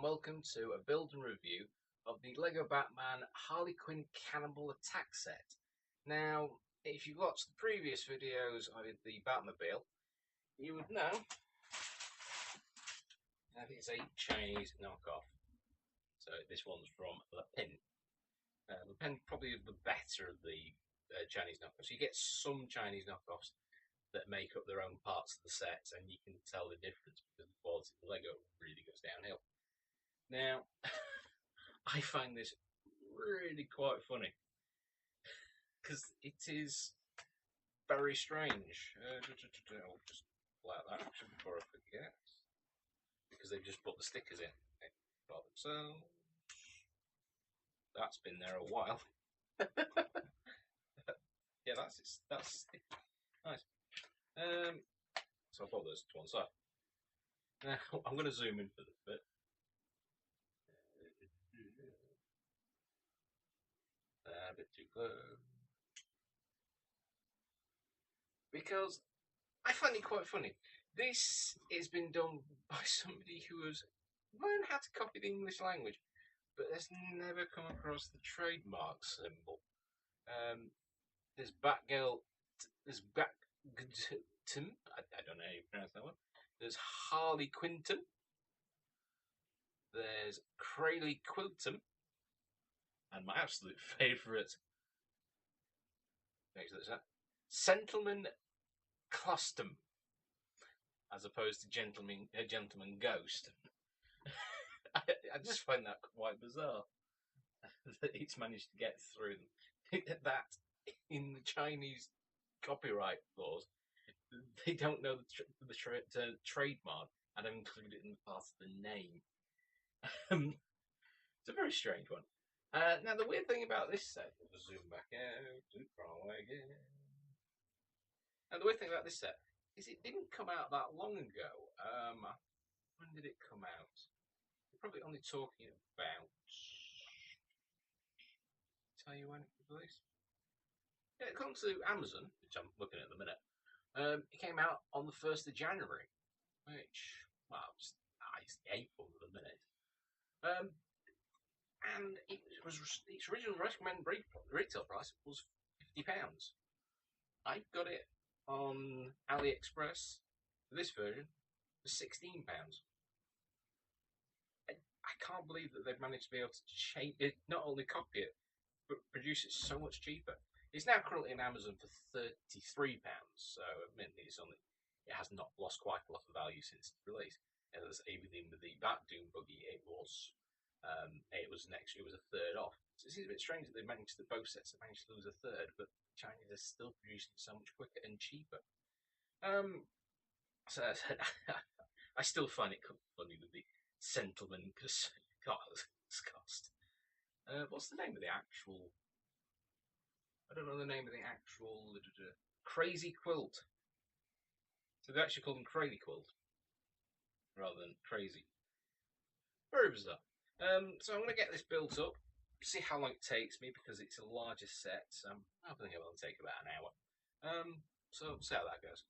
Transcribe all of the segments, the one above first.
welcome to a build and review of the LEGO Batman Harley Quinn Cannonball attack set. Now, if you've watched the previous videos of the Batmobile, you would know that it's a Chinese knockoff. So this one's from Le Pen. Le Pen probably the better of the Chinese knockoffs. You get some Chinese knockoffs that make up their own parts of the sets, and you can tell the difference because the quality of the Lego really goes downhill. Now, I find this really quite funny because it is very strange. I'll just pull out that action before I forget, because they've just put the stickers in by themselves. That's been there a while. Yeah, that's nice. So I'll put those to one side. Now I'm going to zoom in for this bit. A bit too close. Because I find it quite funny. This has been done by somebody who has learned how to copy the English language, but has never come across the trademark symbol. There's Batgirl, there's Batgirl, I don't know how you pronounce that one. There's Harley Quinton. There's Crayleigh Quilton. And my absolute favourite, Gentleman Custom, as opposed to Gentleman Ghost. I just find that quite bizarre that it's managed to get through that in the Chinese copyright laws. They don't know the trademark and have included it in the part of the name. It's a very strange one. Now, the weird thing about this set, we'll zoom back out, again. Now, the weird thing about this set is it didn't come out that long ago. When did it come out? We're probably only talking about, tell you when it was released. Yeah, it comes to Amazon, which I'm looking at the minute. It came out on the 1st of January, which, well, it's April at the minute. And its original recommended retail price was £50. I got it on AliExpress for this version for £16. I can't believe that they've managed to be able to change it, not only copy it, but produce it so much cheaper. It's now currently on Amazon for £33, so admittedly it has not lost quite a lot of value since its release. As even with the Bat Doom buggy, it was a third off. So it seems a bit strange that they managed to, both sets have managed to lose a third, but Chinese are still producing so much quicker and cheaper. So I still find it funny with the Gentleman cost. What's the name of the actual? I don't know the name of the actual Crazy Quilt. So they actually call them Crayleigh Quilt rather than Crazy. Very bizarre. So I'm going to get this built up, see how long it takes me, because it's a larger set. So I think it will take about an hour. So see how that goes.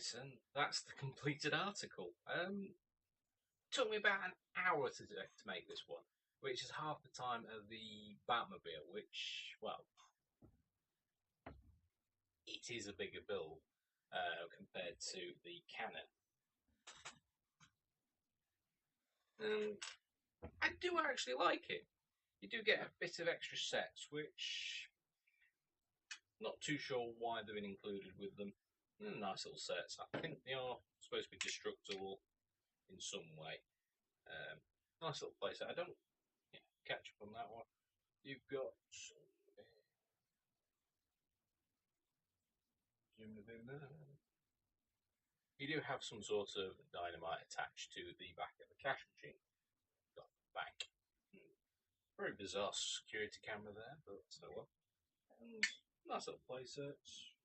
Right, and that's the completed article. Took me about an hour to make this one, which is half the time of the Batmobile, which, well, it is a bigger build compared to the Cannon. I do actually like it. You do get a bit of extra sets, which not too sure why they've been included with them. Nice little sets. I think they are supposed to be destructible in some way. Nice little playset. I don't catch up on that one. You've got you do have some sort of dynamite attached to the back of the cash machine. Got the back. Very bizarre security camera there, but so well. Nice little playsets.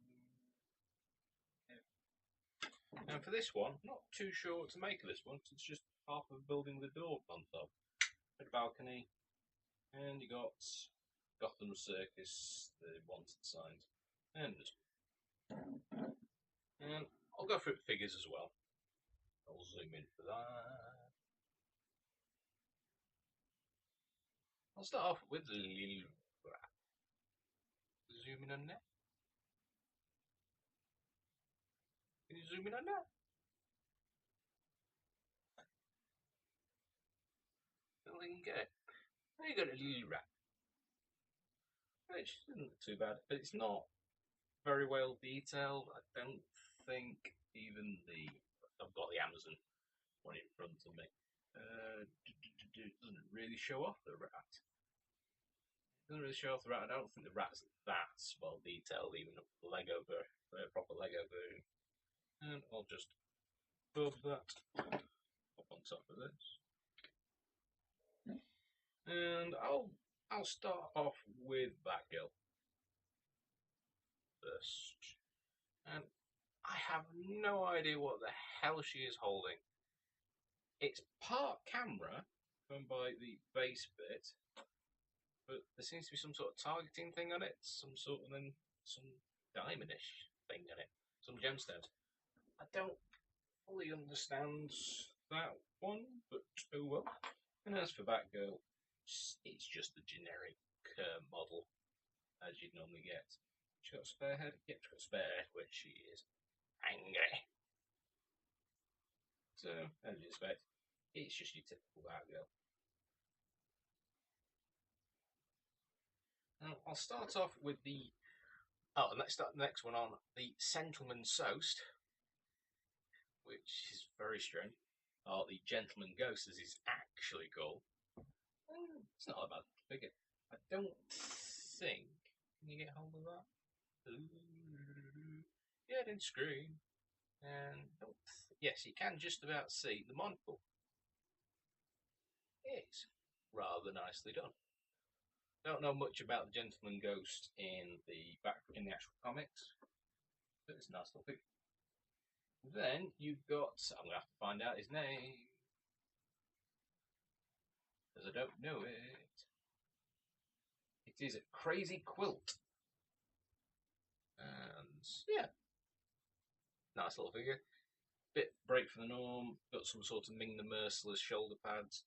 And for this one, not too sure what to make of this one. It's just half of building the door on top. A balcony, and you got Gotham Circus, the wanted signs, and I'll go through figures as well. I'll zoom in for that. I'll start off with the little rat. Zoom in on that. Can you zoom in on that? Well, you can get it. There you got a little rat. Which isn't too bad, but it's not very well detailed. I don't think even the... I've got the Amazon one in front of me. Doesn't really show off the rat. Doesn't really show off the rat. I don't think the rat's that well detailed, even a Lego proper Lego version. And I'll just build that up on top of this. And I'll start off with Batgirl first. And I have no idea what the hell she is holding. It's part camera, going by the base bit, but there seems to be some sort of targeting thing on it, some sort of then some diamondish thing on it, some gemstones. I don't fully understand that one, but oh well. And as for Batgirl, it's just the generic model as you'd normally get. She got a spare head? Yep, she got a spare head, which she is angry. So, as you expect, it's just your typical Batgirl. Now, I'll start off with the... Oh, and let's start the next one on the Gentleman Ghost, which is very strange. Or the Gentleman Ghost, as he's actually called. It's not a bad figure. I don't think... Can you get hold of that? Yeah, it didn't scream. And yes, you can just about see the monocle. It's rather nicely done. Don't know much about the Gentleman Ghost in the actual comics, but it's a nice little figure. Then you've got... I'm going to have to find out his name, because I don't know it. It is a Crazy Quilt. And yeah, nice little figure. Bit break from the norm. Got some sort of Ming the Merciless shoulder pads,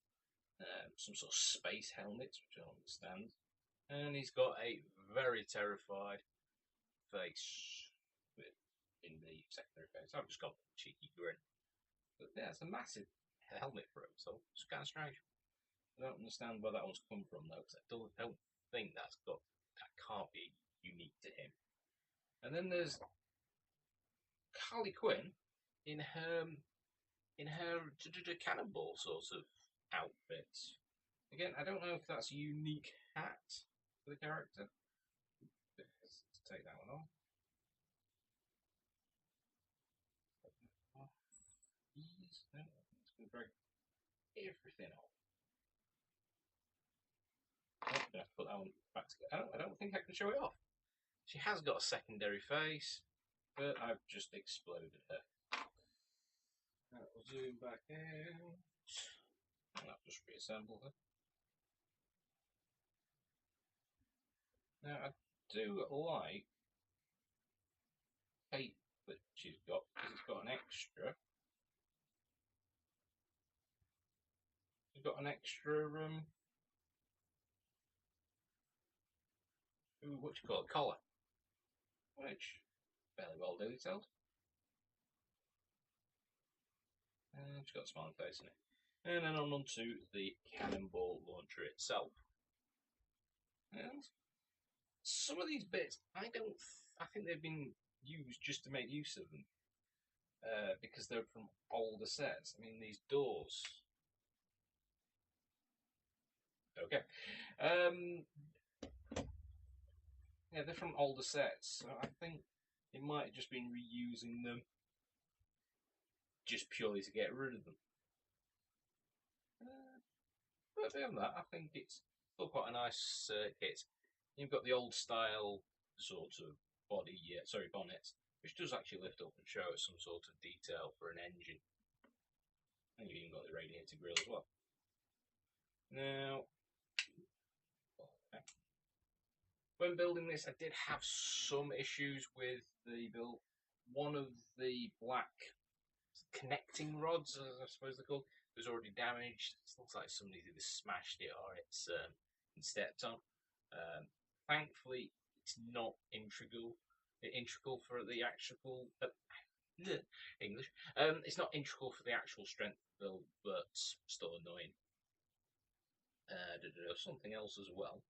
some sort of space helmet, which I don't understand. And he's got a very terrified face in the secondary face. I've just got a cheeky grin. But yeah, it's a massive helmet for him, so it's kind of strange. I don't understand where that one's come from though, because I don't think that can't be unique to him. And then there's Harley Quinn in her Cannonball sort of outfit. Again, I don't know if that's a unique hat for the character. Let's take that one off. It's going to break everything off. I'm going to have to put that one back together. I don't think I can show it off. She has got a secondary face, but I've just exploded her. I'll zoom back out. And I'll just reassemble her. Now, I do like cape that she's got, because it's got an extra. It's got an extra what do you call it, collar, which fairly well detailed. And it's got a smiling face in it. And then on to the Cannonball launcher itself. And some of these bits, I think they've been used just to make use of them. Because they're from older sets. I mean, these doors. Okay. Yeah, they're from older sets, so I think it might have just been reusing them just purely to get rid of them. But beyond that, I think it's still quite a nice kit. You've got the old style sort of bonnet, which does actually lift up and show some sort of detail for an engine. And you've even got the radiator grille as well. Now, when building this, I did have some issues with the build. One of the black connecting rods, as I suppose they're called, was already damaged. It looks like somebody's either smashed it or it's been stepped on. Thankfully, it's not integral for the actual English. It's not integral for the actual strength build, but still annoying. Something else as well.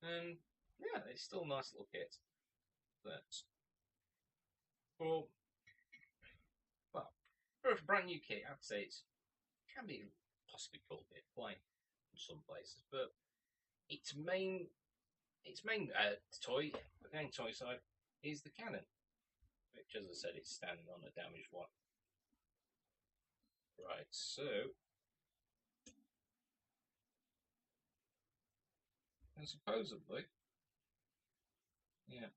And yeah, it's still a nice little kit. But for a brand new kit, I'd say it can be possibly called a bit plain in some places, but its main toy, the main toy side, is the cannon, which, as I said, it's standing on a damaged one. Right, so and supposedly, yeah,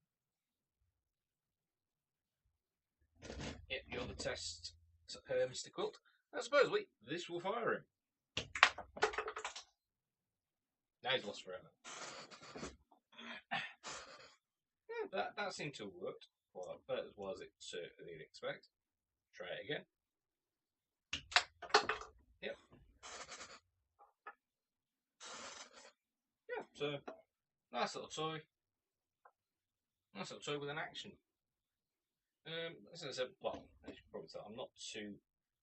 you're the test, Mr. Quilt. And supposedly, this will fire him. Now he's lost forever. Yeah, that seemed to have worked quite as well as it certainly would expect. Try it again. Yep. Yeah, so nice little toy. Nice little toy with an action. As I said, well, as you can probably tell, I'm not too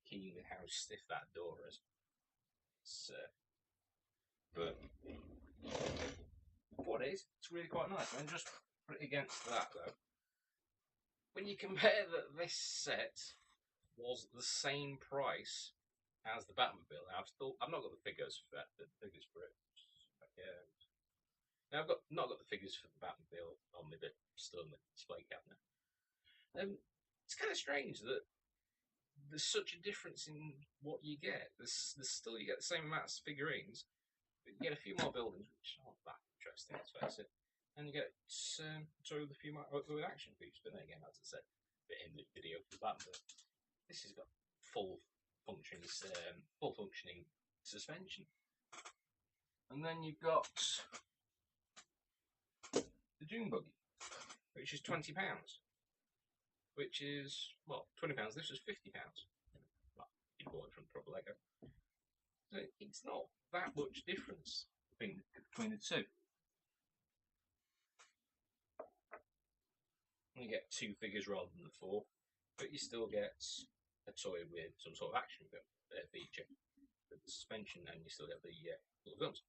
keen with how stiff that door is. But what it is, it's really quite nice. And just put it against that though. When you compare that this set was the same price as the Batmobile, now I've not got the figures for that, the figures for it. Now I've not got the figures for the Batmobile on me, but still in the display cabinet. It's kind of strange that there's such a difference in what you get. There's still, you get the same amount of figurines, but you get a few more buildings, which aren't that interesting, let's face it. And you get with a few more with action features. But then again, as I said, in the video for that, this has got full functioning suspension. And then you've got the Doom Buggy, which is £20. Which is, well, £20. This was £50. Well, you bought it from proper Lego. So it's not that much difference between the two. You get 2 figures rather than the 4, but you still get a toy with some sort of action feature with the suspension, and you still get the little guns.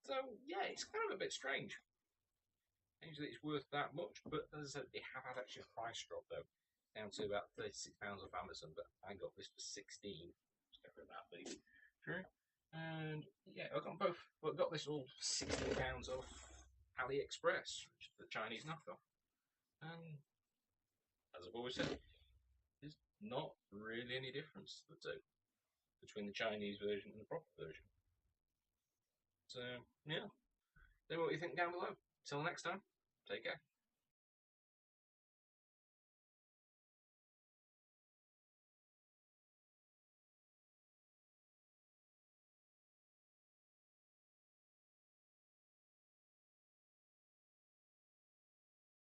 So yeah, it's kind of a bit strange. Usually it's worth that much, but as I said, they have had actually a price drop though, down to about £36 off Amazon, but I got this for 16. Just go for that, please. True. And yeah, I got both. Well, I got this all £16 off AliExpress, which is the Chinese knockoff. And as I've always said, there's not really any difference between the Chinese version and the proper version. So yeah, let me know what you think down below. Till next time, take care.